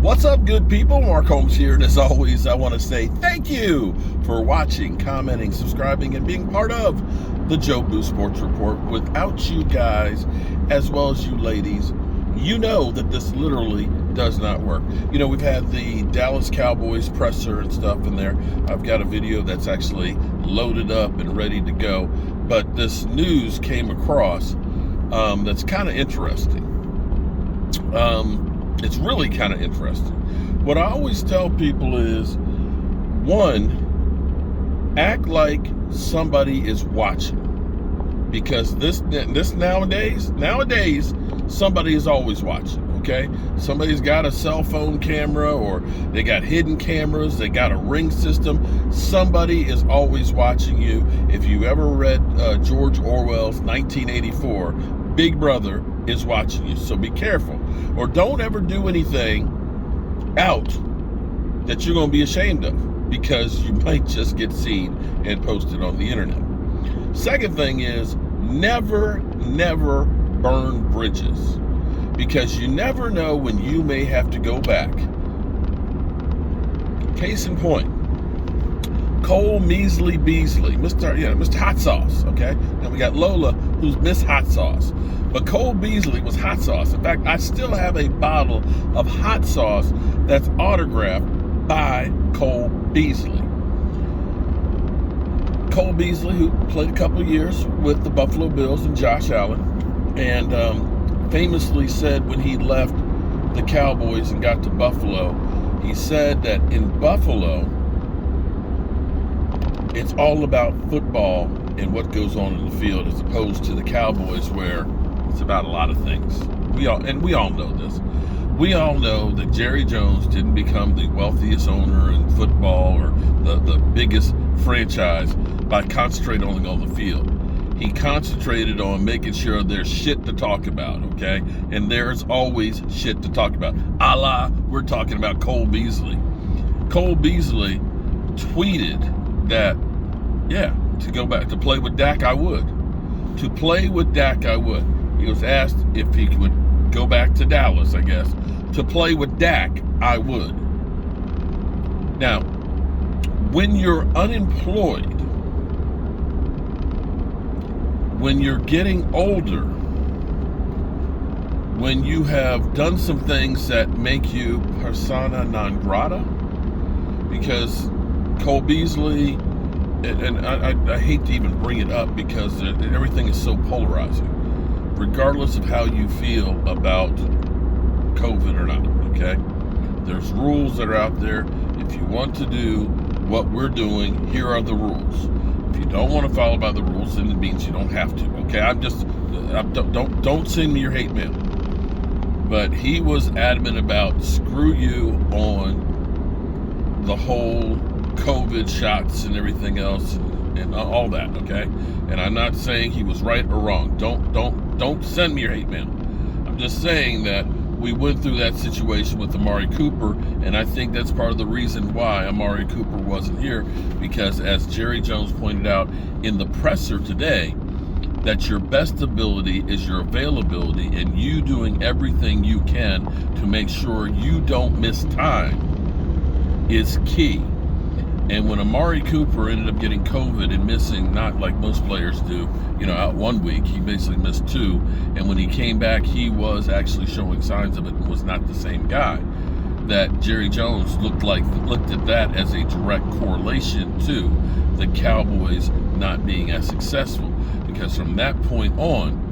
What's up, good people? Mark Holmes here, and as always, I want to say thank you for watching, commenting, subscribing, and being part of the Joe Boo Sports Report. Without you guys, as well as you ladies, you know that this literally does not work. You know, we've had the Dallas Cowboys presser and stuff in there. I've got a video that's actually loaded up and ready to go, but this news came across that's kind of interesting. It's really kind of interesting. What I always tell people is, one, act like somebody is watching, because this nowadays somebody is always watching. Okay, somebody's got a cell phone camera, or they got hidden cameras, they got a ring system. Somebody is always watching you. If you ever read George Orwell's 1984, Big Brother is watching you, so be careful. Or don't ever do anything out that you're going to be ashamed of, because you might just get seen and posted on the internet. Second thing is, never burn bridges, because you never know when you may have to go back. Case in point, Cole Beasley, Mr. Hot Sauce, okay? Now we got Lola, who's Miss Hot Sauce. But Cole Beasley was hot sauce. In fact, I still have a bottle of hot sauce that's autographed by Cole Beasley. Cole Beasley, who played a couple of years with the Buffalo Bills and Josh Allen, and famously said when he left the Cowboys and got to Buffalo, he said that in Buffalo, it's all about football and what goes on in the field, as opposed to the Cowboys, where it's about a lot of things. We all know this. We all know that Jerry Jones didn't become the wealthiest owner in football, or the biggest franchise, by concentrating only on the field. He concentrated on making sure there's shit to talk about, okay? And there's always shit to talk about. We're talking about Cole Beasley. Cole Beasley tweeted that, to go back to play with Dak, I would. To play with Dak, I would. He was asked if he would go back to Dallas, I guess. To play with Dak, I would. Now, when you're unemployed, when you're getting older, when you have done some things that make you persona non grata, because Cole Beasley, and I hate to even bring it up because everything is so polarizing, regardless of how you feel about COVID or not, okay? There's rules that are out there. If you want to do what we're doing, here are the rules. If you don't want to follow by the rules, then it means you don't have to, okay? Don't send me your hate mail. But he was adamant about screw you on the whole COVID shots and everything else and all that, okay? And I'm not saying he was right or wrong. Don't send me your hate mail. I'm just saying that we went through that situation with Amari Cooper, and I think that's part of the reason why Amari Cooper wasn't here, because as Jerry Jones pointed out in the presser today, that your best ability is your availability, and you doing everything you can to make sure you don't miss time is key. And when Amari Cooper ended up getting COVID and missing, not like most players do, out 1 week, he basically missed 2. And when he came back, he was actually showing signs of it and was not the same guy. That Jerry Jones looked at that as a direct correlation to the Cowboys not being as successful. Because from that point on,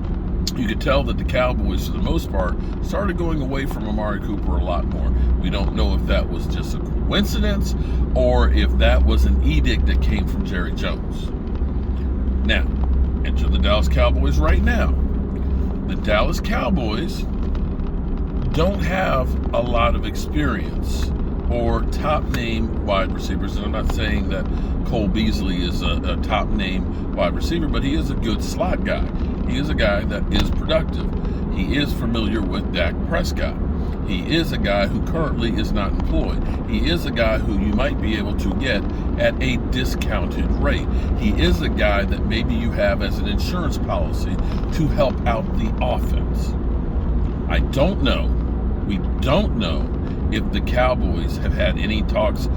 you could tell that the Cowboys, for the most part, started going away from Amari Cooper a lot more. We don't know if that was just a coincidence or if that was an edict that came from Jerry Jones. Now, enter the Dallas Cowboys right now. The Dallas Cowboys don't have a lot of experience or top-name wide receivers. And I'm not saying that Cole Beasley is a top-name wide receiver, but he is a good slot guy. He is a guy that is productive. He is familiar with Dak Prescott. He is a guy who currently is not employed. He is a guy who you might be able to get at a discounted rate. He is a guy that maybe you have as an insurance policy to help out the offense. I don't know. We don't know if the Cowboys have had any thoughts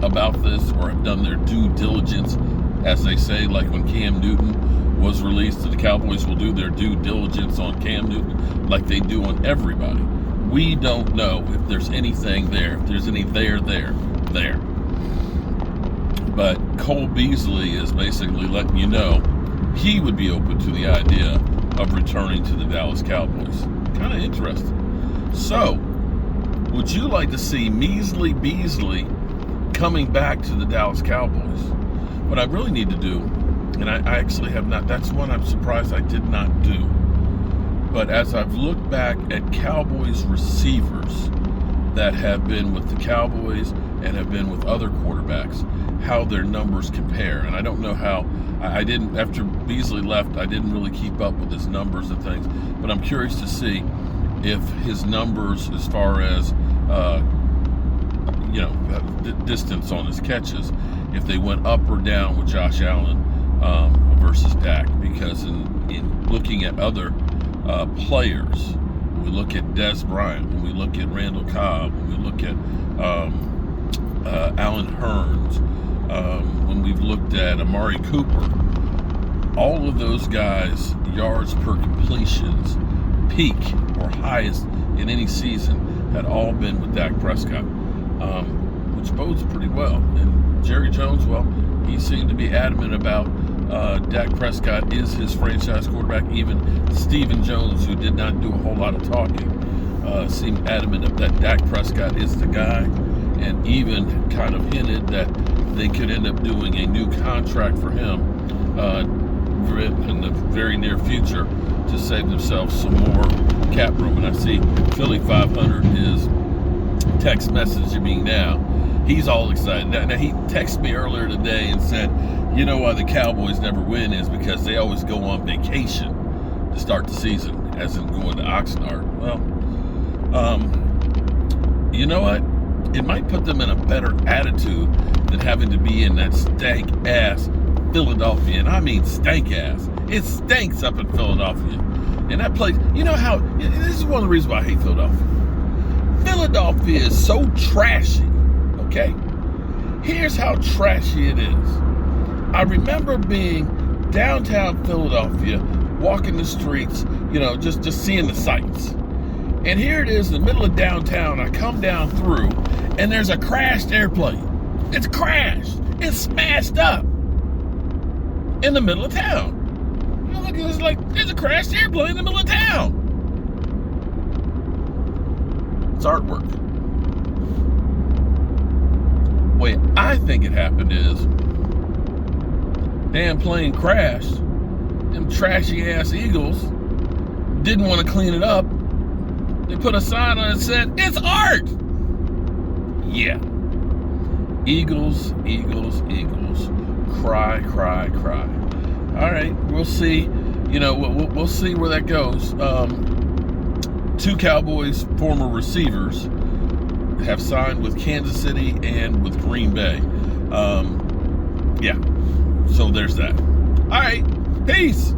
about this, or have done their due diligence, as they say, like when Cam Newton was released, the Cowboys will do their due diligence on Cam Newton like they do on everybody. We don't know if there's anything there, if there's any there. But Cole Beasley is basically letting you know he would be open to the idea of returning to the Dallas Cowboys. Kind of interesting. So, would you like to see Measly Beasley coming back to the Dallas Cowboys? What I really need to do, and I actually have not, that's one I'm surprised I did not do. But as I've looked back at Cowboys receivers that have been with the Cowboys and have been with other quarterbacks, how their numbers compare. And I don't know how, I didn't, after Beasley left, I didn't really keep up with his numbers and things, but I'm curious to see if his numbers as far as, distance on his catches, if they went up or down with Josh Allen versus Dak. Because in looking at other players, when we look at Des Bryant, when we look at Randall Cobb, when we look at Allen Hurns, when we've looked at Amari Cooper, all of those guys' yards per completions, peak or highest in any season, had all been with Dak Prescott, which bodes pretty well. And Jerry Jones, well, he seemed to be adamant about Dak Prescott is his franchise quarterback. Even Stephen Jones, who did not do a whole lot of talking, seemed adamant that Dak Prescott is the guy, and even kind of hinted that they could end up doing a new contract for him in the very near future to save themselves some more cap room. And I see Philly 500 is text messaging me now. He's all excited. Now he texted me earlier today and said, you know why the Cowboys never win is because they always go on vacation to start the season, as in going to Oxnard. Well, you know what? It might put them in a better attitude than having to be in that stank-ass Philadelphia. And I mean stank-ass. It stinks up in Philadelphia. And that place, you know how, this is one of the reasons why I hate Philadelphia. Philadelphia is so trashy, okay? Here's how trashy it is. I remember being downtown Philadelphia, walking the streets, just seeing the sights. And here it is in the middle of downtown. I come down through, and there's a crashed airplane. It's crashed. It's smashed up in the middle of town. You look at this like, there's a crashed airplane in the middle of town. It's artwork. The way I think it happened is, damn plane crashed. Them trashy ass Eagles didn't want to clean it up. They put a sign on it that said, it's art. Yeah. Eagles, Eagles, Eagles. Cry, cry, cry. All right, we'll see. We'll see where that goes. Two Cowboys former receivers have signed with Kansas City and with Green Bay. Yeah. So there's that. All right. Peace.